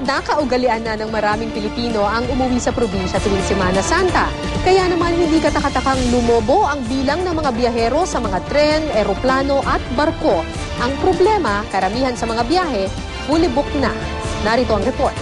Nakaugalian na ng maraming Pilipino ang umuwi sa probinsya tuwing Semana Santa. Kaya naman hindi katakatakang lumobo ang bilang ng mga biyahero sa mga tren, eroplano at barko. Ang problema, karamihan sa mga biyahe, fully booked na. Narito ang report.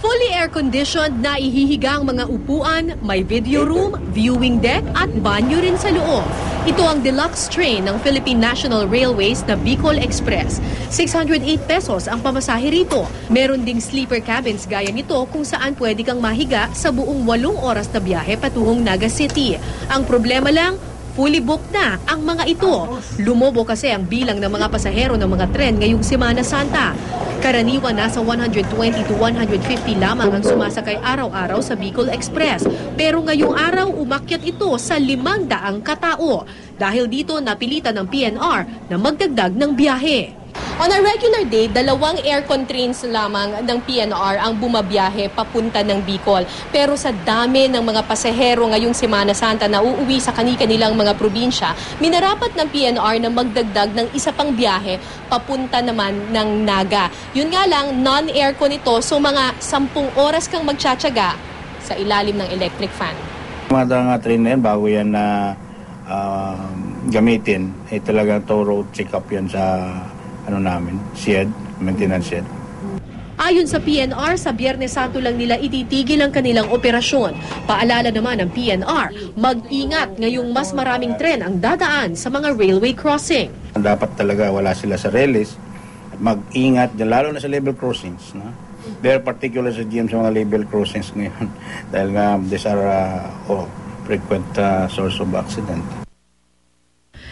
Fully air-conditioned na ihihiga ang mga upuan, may video room, viewing deck at banyo rin sa loob. Ito ang deluxe train ng Philippine National Railways na Bicol Express. 608 pesos ang pamasahe rito. Meron ding sleeper cabins gaya nito kung saan pwede kang mahiga sa buong 8 oras na biyahe patungong Naga City. Ang problema lang, fully booked na ang mga ito. Lumobo kasi ang bilang ng mga pasahero ng mga tren ngayong Semana Santa. Karaniwan nasa 120 to 150 lamang ang sumasakay araw-araw sa Bicol Express. Pero ngayong araw, umakyat ito sa 500 katao. Dahil dito, napilitan ng PNR na magdagdag ng biyahe. On a regular day, 2 aircon trains lamang ng PNR ang bumabiyahe papunta ng Bicol. Pero sa dami ng mga pasahero ngayong Semana Santa na uuwi sa kani-kanilang mga probinsya, minarapat ng PNR na magdagdag ng isa pang biyahe papunta naman ng Naga. Yun nga lang, non-aircon ito, so mga 10 oras kang magtsatsaga sa ilalim ng electric fan. Mga train na yan, bago yan na gamitin, talagang thorough check-up yan sa shed, maintenance shed. Ayon sa PNR, sa Biyernes Santo lang nila ititigil ang kanilang operasyon. Paalala naman ng PNR, mag-ingat ngayong mas maraming tren ang dadaan sa mga railway crossing. Dapat talaga wala sila sa release, mag-ingat, lalo na sa level crossings. No? Very particular sa GM sa mga level crossings ngayon dahil nga these are frequent source of accident.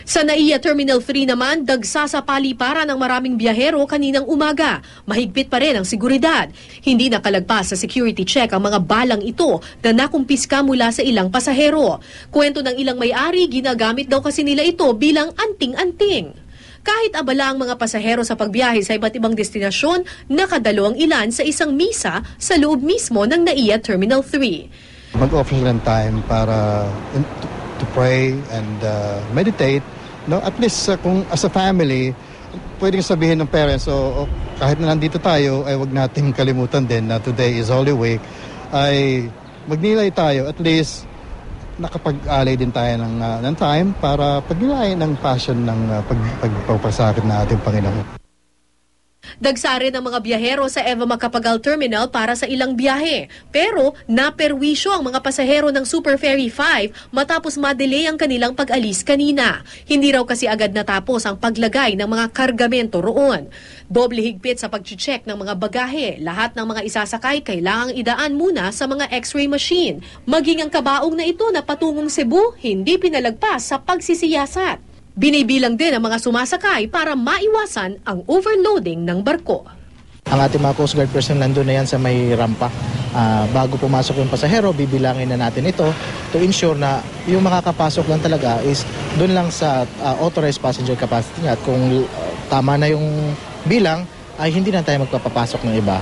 Sa NAIA Terminal 3 naman, dagsa sa paliparan ng maraming biyahero kaninang umaga. Mahigpit pa rin ang seguridad. Hindi nakalagpas sa security check ang mga balang ito na nakumpiska mula sa ilang pasahero. Kwento ng ilang may-ari, ginagamit daw kasi nila ito bilang anting-anting. Kahit abala ang mga pasahero sa pagbiyahe sa iba't ibang destinasyon, nakadalo ang ilan sa isang misa sa loob mismo ng NAIA Terminal 3. Mag-offer ng time para to pray and meditate. No, at least kung as a family, pwedeng sabihin ng parents, kahit na nandito tayo, ay wag nating kalimutan din na today is Holy Week, ay magnilay tayo. At least nakapag-alay din tayo ng time para pagnilayan ng passion ng pagpapasakit na ating Panginoon. Dagsa rin ang mga biyahero sa Eva Macapagal Terminal para sa ilang biyahe. Pero naperwisyo ang mga pasahero ng Super Ferry 5 matapos madelay ang kanilang pag-alis kanina. Hindi raw kasi agad natapos ang paglagay ng mga kargamento roon. Doble higpit sa pag-check ng mga bagahe. Lahat ng mga isasakay kailangang idaan muna sa mga x-ray machine. Maging ang kabaong na ito na patungong Cebu, hindi pinalagpas sa pagsisiyasat. Binibilang din ang mga sumasakay para maiwasan ang overloading ng barko. Ang ating mga Coast Guard personnel nandun na yan sa may rampa. Bago pumasok yung pasahero, bibilangin na natin ito to ensure na yung makakapasok lang talaga is dun lang sa authorized passenger capacity niya. At kung tama na yung bilang, ay hindi na tayo magpapapasok ng iba.